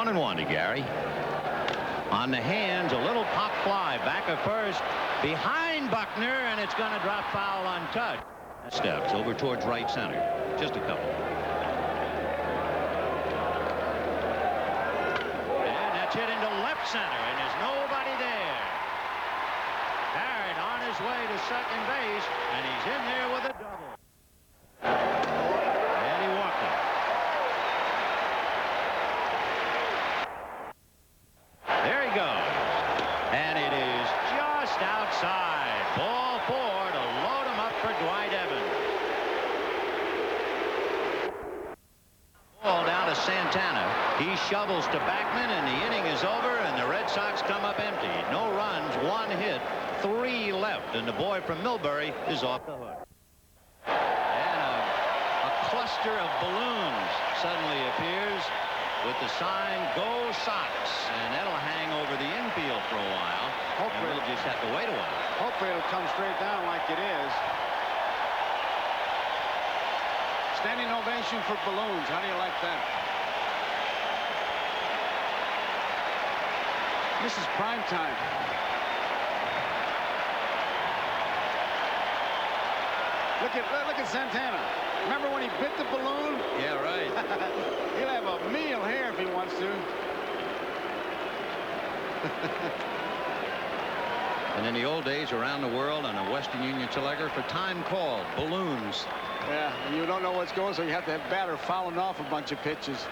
1-1 to Gary. On the hands, a little pop fly back at first behind Buckner, and it's going to drop foul untouched. Steps over towards right center. Just a couple. And that's hit into left center, and there's nobody there. Barrett on his way to second base, and he's in there with a double. And he walked it. There he goes. And it is just outside. Ball 4 to load him up for Dwight Evans. Ball down to Santana. He shovels to Backman, and the inning is over, and the Red Sox come up empty. No runs, 1 hit, 3 left, and the boy from Millbury is off the hook. And a cluster of balloons suddenly appears with the sign "Go Sox," and that'll hang over the infield for a while. Hopefully we'll just have to wait a while. Hopefully it'll come straight down like it is. Standing ovation for balloons. How do you like that? This is prime time. Look at Santana. Remember when he bit the balloon? Yeah, right. He'll have a meal here if he wants to. And in the old days around the world on a Western Union selector for time called balloons. Yeah, you don't know what's going, so you have to have batter fouling off a bunch of pitches.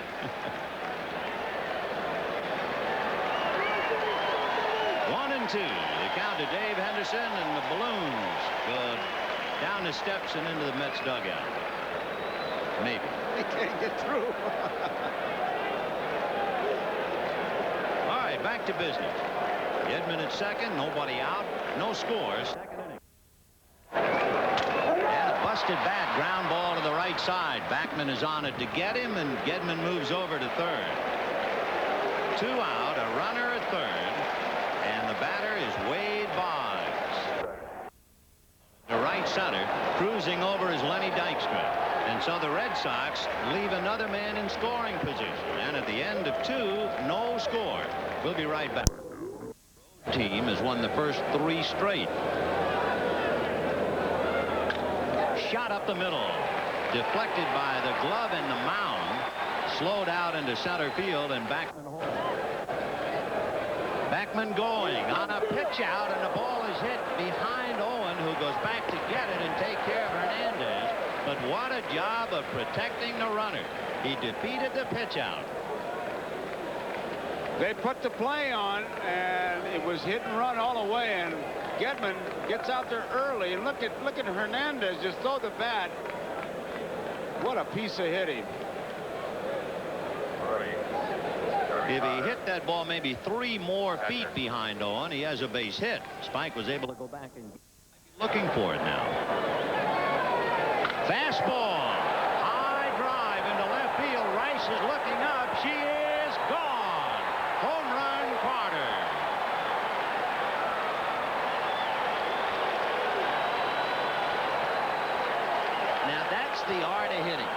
1-2. The count to Dave Henderson, and the balloons go down the steps and into the Mets dugout. Maybe. He can't get through. All right, back to business. Edman at second, nobody out, no scores. Second inning. And a busted bat, ground ball to the right side. Backman is on it to get him, and Gedman moves over to third. 2 out, a runner at third, and the batter is Wade Boggs. The right center, cruising over is Lenny Dykstra. And so the Red Sox leave another man in scoring position. And at the end of 2, no score. We'll be right back. The team has won the first 3 straight. Shot up the middle. Deflected by the glove in the mound. Slowed out into center field, and Backman holds. Backman going on a pitch out, and the ball is hit behind Owen, who goes back to get it and take care of Hernandez. But what a job of protecting the runner. He defeated the pitch out. They put the play on, and it was hit and run all the way, and Gedman gets out there early, and look at Hernandez just throw the bat. What a piece of hitting. If he hit that ball maybe 3 more feet behind Owen, he has a base hit. Spike was able to go back and looking for it now. Fastball. High drive into left field. Rice is looking up. She is gone. Home run, Carter. Now that's the art of hitting.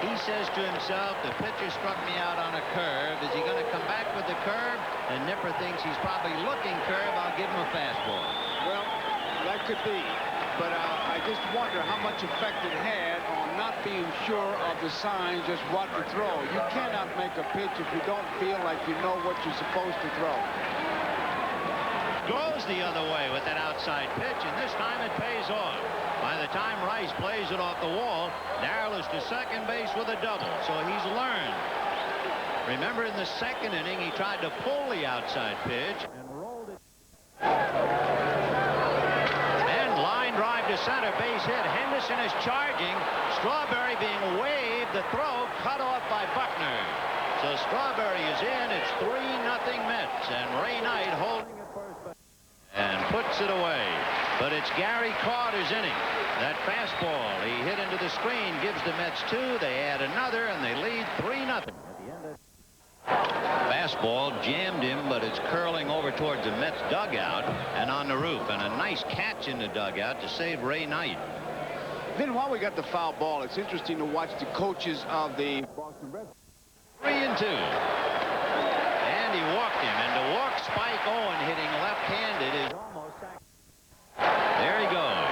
He says to himself, the pitcher struck me out on a curve. Is he going to come back with the curve? And Nipper thinks he's probably looking curve. I'll give him a fastball. Well, that could be. But I just wonder how much effect it had on not being sure of the signs, just what to throw. You cannot make a pitch if you don't feel like you know what you're supposed to throw. Goes the other way with that outside pitch, and this time it pays off. By the time Rice plays it off the wall, Darrell is to second base with a double, so he's learned. Remember in the second inning, he tried to pull the outside pitch and rolled it. And line drive to center, base hit. Henderson is charging. Strawberry being waved, the throw cut off by Buckner. So Strawberry is in. It's 3-0 Mets, and Ray Knight holding it first base and puts it away. But it's Gary Carter's inning. That fastball he hit into the screen gives the Mets 2. They add another, and they lead 3-0. At the end of fastball jammed him, but it's curling over towards the Mets dugout and on the roof. And a nice catch in the dugout to save Ray Knight. Then while we got the foul ball, it's interesting to watch the coaches of the Boston Red Sox. 3-2. he walked him. And to walk Spike Owen hitting left-handed is almost sacrilegious. There he goes.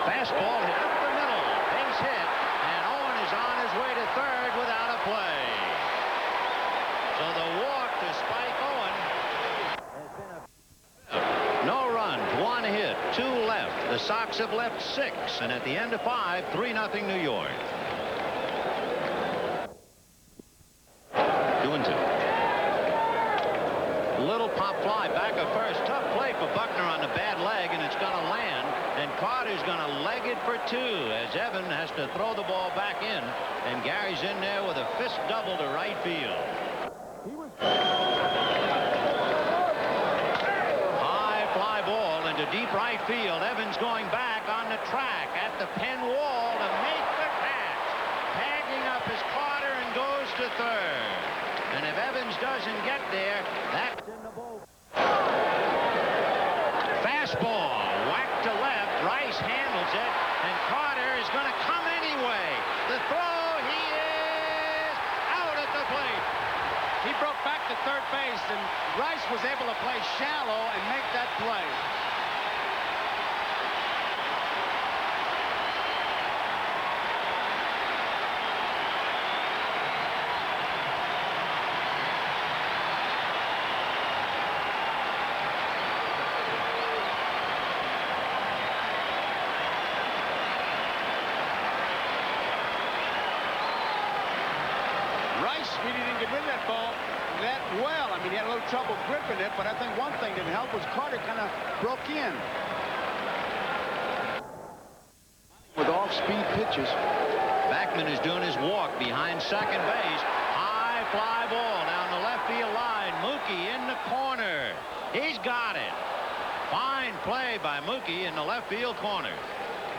Fastball hit up the middle. Base hit. And Owen is on his way to third without a play. So the walk to Spike Owen has been a... No runs, 1 hit, 2 left. The Sox have left 6. And at the end of 5, 3-0 New York. 2-2. Little pop fly back at first. Tough play for Buckner on the bad leg, and it's going to land. And Carter's going to leg it for 2 as Evan has to throw the ball back in. And Gary's in there with a fist double to right field. High fly ball into deep right field. Evans going back on the track at the pen wall to make the catch. Tagging up is Carter and goes to third. And if Evans doesn't get there, that's in the bowl. Fastball, whack to left. Rice handles it, and Carter is going to come anyway. The throw, he is out at the plate. He broke back to third base, and Rice was able to play shallow and make that play. He didn't get rid of that ball that well. I mean, he had a little trouble gripping it, but I think one thing that helped was Carter kind of broke in. With off-speed pitches. Backman is doing his walk behind second base. High fly ball down the left field line. Mookie in the corner. He's got it. Fine play by Mookie in the left field corner.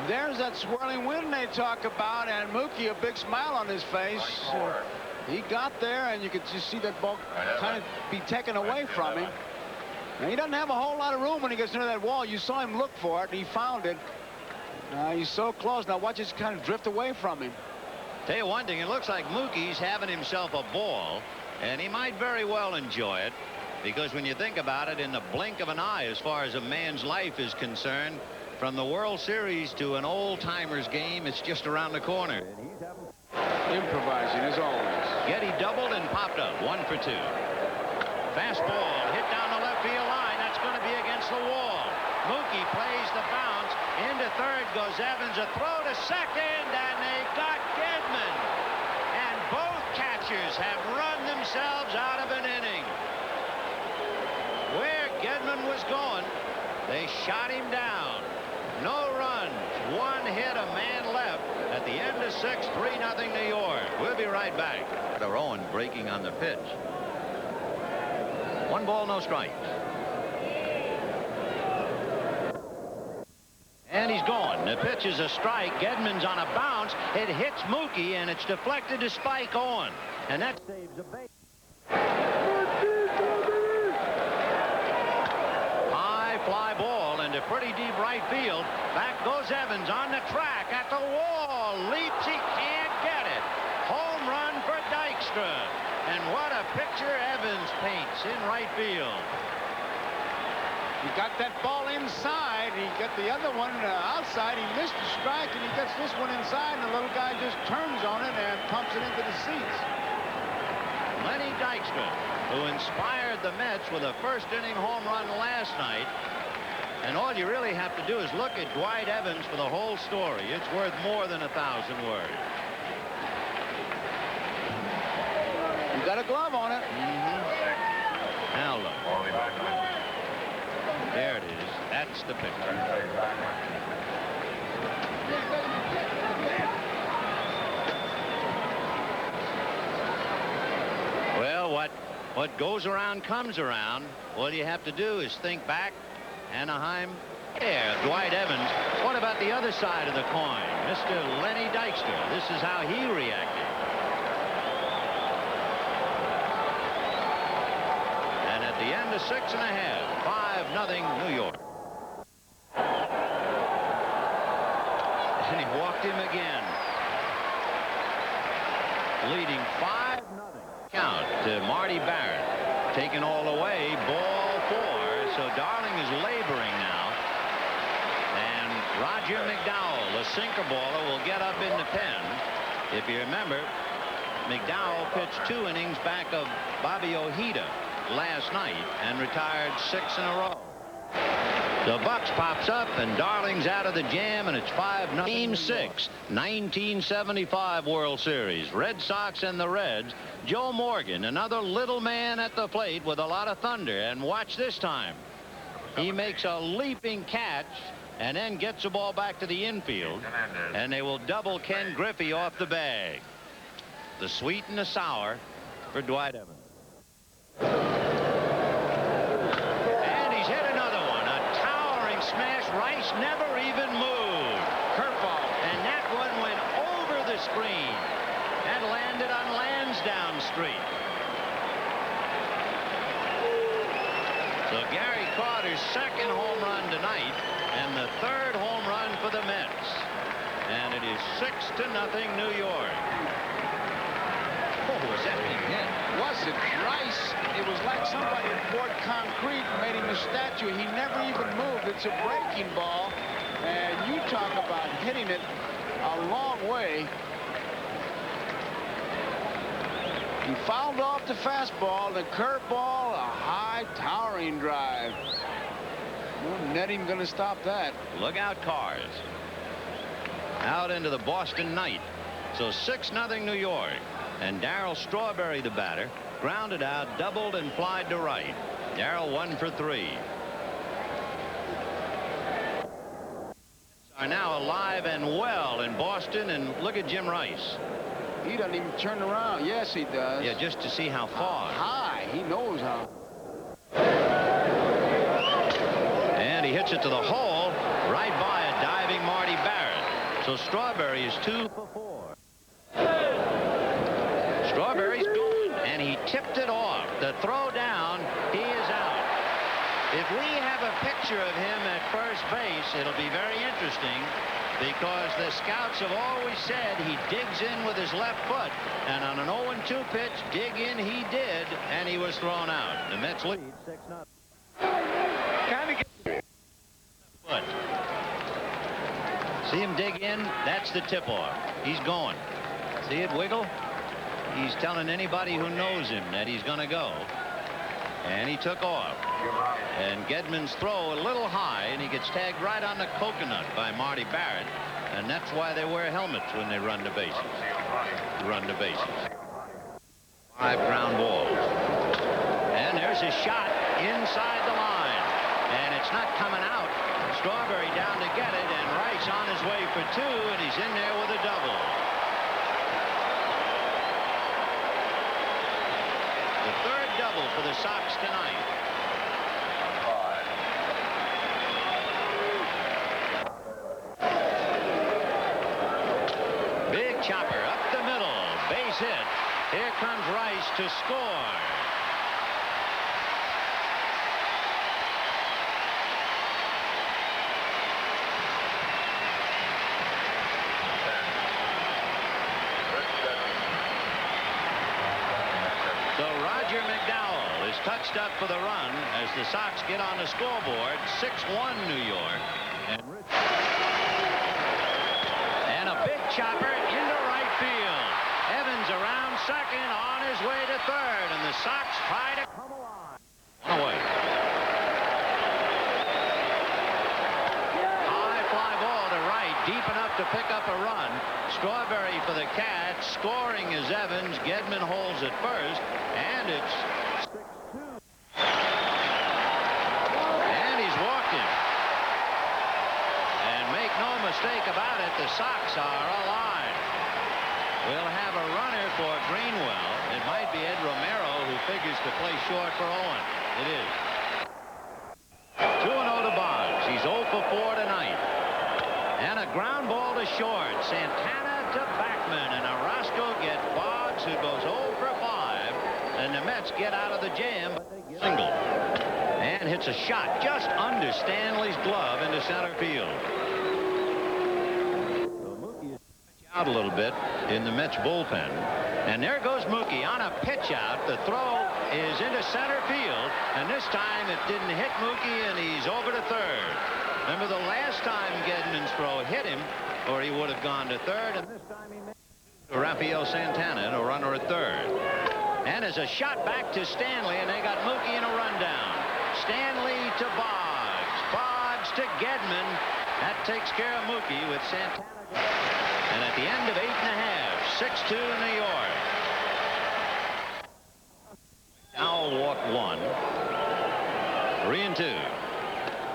There's that swirling wind they talk about, and Mookie, a big smile on his face. He got there, and you could just see that ball kind of be taken away from him. And he doesn't have a whole lot of room when he gets near that wall. You saw him look for it, and he found it. He's so close. Now watch it kind of drift away from him. Tell you one thing, it looks like Mookie's having himself a ball, and he might very well enjoy it, because when you think about it, in the blink of an eye, as far as a man's life is concerned, from the World Series to an old-timers game, it's just around the corner. Improvising as always. Getty doubled and popped up. 1 for 2. Fastball hit down the left field line. That's going to be against the wall. Mookie plays the bounce. Into third goes Evans. A throw to second, and they got Gedman. And both catchers have run themselves out of an inning. Where Gedman was going, they shot him down. No runs, 1 hit, a man left. At the end of 6, 3-0 New York. We'll be right back. Owen breaking on the pitch. 1 ball, no strikes. And he's gone. The pitch is a strike. Gedman's on a bounce. It hits Mookie, and it's deflected to Spike Owen. And that saves a base. High fly ball into pretty deep right field. Back goes Evans on the track at the wall. Leaps, he can't get it. Home run for Dykstra. And what a picture Evans paints in right field. He got that ball inside. He got the other one outside. He missed the strike, and he gets this one inside, and the little guy just turns on it and pumps it into the seats. Lenny Dykstra, who inspired the Mets with a first-inning home run last night. And all you really have to do is look at Dwight Evans for the whole story. It's worth more than 1,000 words. You got a glove on it. Now look. There it is. That's the picture. Well, what goes around comes around. All you have to do is think back. Anaheim. There, Dwight Evans. What about the other side of the coin? Mr. Lenny Dykstra. This is how he reacted. And at the end of 6 1/2, 5-0 New York. And he walked him again. Leading 5-0. Count to Marty Barrett. Taking taken all the way. Ball 4. So Darling is laboring now. And Roger McDowell, the sinker baller, will get up in the pen. If you remember, McDowell pitched 2 innings back of Bobby Ojeda last night and retired 6 in a row. The Bucks pops up and Darling's out of the jam, and it's 5-0. Game 6, 1975 World Series. Red Sox and the Reds. Joe Morgan, another little man at the plate with a lot of thunder. And watch this time. He makes a leaping catch and then gets the ball back to the infield. And they will double Ken Griffey off the bag. The sweet and the sour for Dwight Evans. Smash. Rice never even moved. Curveball. And that one went over the screen and landed on Lansdowne Street. So Gary Carter's 2nd home run tonight and the 3rd home run for the Mets. And it is 6-0 New York. Oh, was that big hit? Was it Rice? It was like somebody poured concrete and made him a statue. He never even moved. It's a breaking ball. And you talk about hitting it a long way. He fouled off the fastball, the curveball, a high towering drive. No netting going to stop that. Look out, Cars. Out into the Boston night. So 6-0 New York. And Darryl Strawberry, the batter, grounded out, doubled, and flied to right. Darryl 1 for 3. Are now alive and well in Boston, and look at Jim Rice. He doesn't even turn around. Yes, he does. Yeah, just to see how far. High. He knows how. And he hits it to the hole, right by a diving Marty Barrett. So Strawberry is 2 for 4. Strawberry's gone, and he tipped it off. The throw down, he is out. If we have a picture of him at first base, it'll be very interesting, because the scouts have always said he digs in with his left foot, and on an 0-2 pitch, dig in he did, and he was thrown out. The Mets lead 6-0. Kind of get foot. See him dig in? That's the tip-off. He's going. See it wiggle? He's telling anybody who knows him that he's going to go. And he took off. And Gedman's throw a little high, and he gets tagged right on the coconut by Marty Barrett. And that's why they wear helmets when they run the bases. 5 ground balls. And there's a shot inside the line. And it's not coming out. Strawberry down to get it, and Rice on his way for 2, and he's in there with a double. The 3rd double for the Sox tonight. Big chopper up the middle. Base hit. Here comes Rice to score. So Roger McDowell is touched up for the run as the Sox get on the scoreboard. 6-1 New York. And a big chopper into right field. Evans around second, on his way to 3rd, and the Sox try to come alive. Away. High fly ball to right, deep enough to pick up a run. Strawberry for the catch. Scoring is Evans. Gedman holds at first, and it's 6-2. And he's walking. And make no mistake about it, the Sox are alive. We'll have a runner for Greenwell. It might be Ed Romero, who figures to play short for Owen. It is. 2-0 to Boggs. He's 0 for 4 tonight. And a ground ball to short. Santana to Backman, and Orozco gets Boggs, who goes 0 for 5. And the Mets get out of the jam, but they get single. And hits a shot just under Stanley's glove into center field. So Mookie is out a little bit in the Mets bullpen. And there goes Mookie on a pitch out. The throw is into center field, and this time it didn't hit Mookie, and he's over to third. Remember the last time Gedman's throw hit him, or he would have gone to third, and this time he made Rafael Santana, a runner at third. And as a shot back to Stanley, and they got Mookie in a rundown. Stanley to Boggs. Boggs to Gedman. That takes care of Mookie with Santana. And at the end of 8 1/2, 6-2 New York. Now walk 1. 3-2.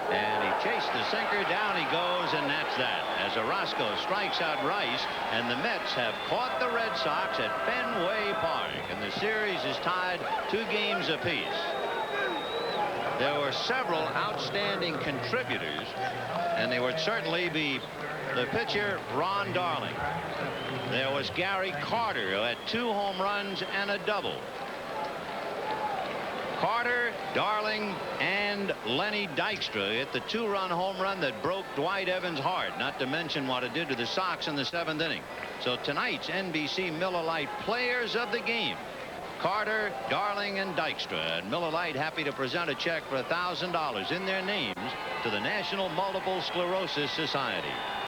And he chased the sinker. Down he goes, and that's that. As Orozco strikes out Rice, and the Mets have caught the Red Sox at Fenway Park. And the series is tied 2 games apiece. There were several outstanding contributors, and they would certainly be the pitcher, Ron Darling. There was Gary Carter, who had 2 home runs and a double. Carter, Darling, and Lenny Dykstra hit the 2-run home run that broke Dwight Evans' heart, not to mention what it did to the Sox in the 7th inning. So tonight's NBC Miller Lite players of the game: Carter, Darling, and Dykstra. And Miller Lite happy to present a check for $1,000 in their names to the National Multiple Sclerosis Society.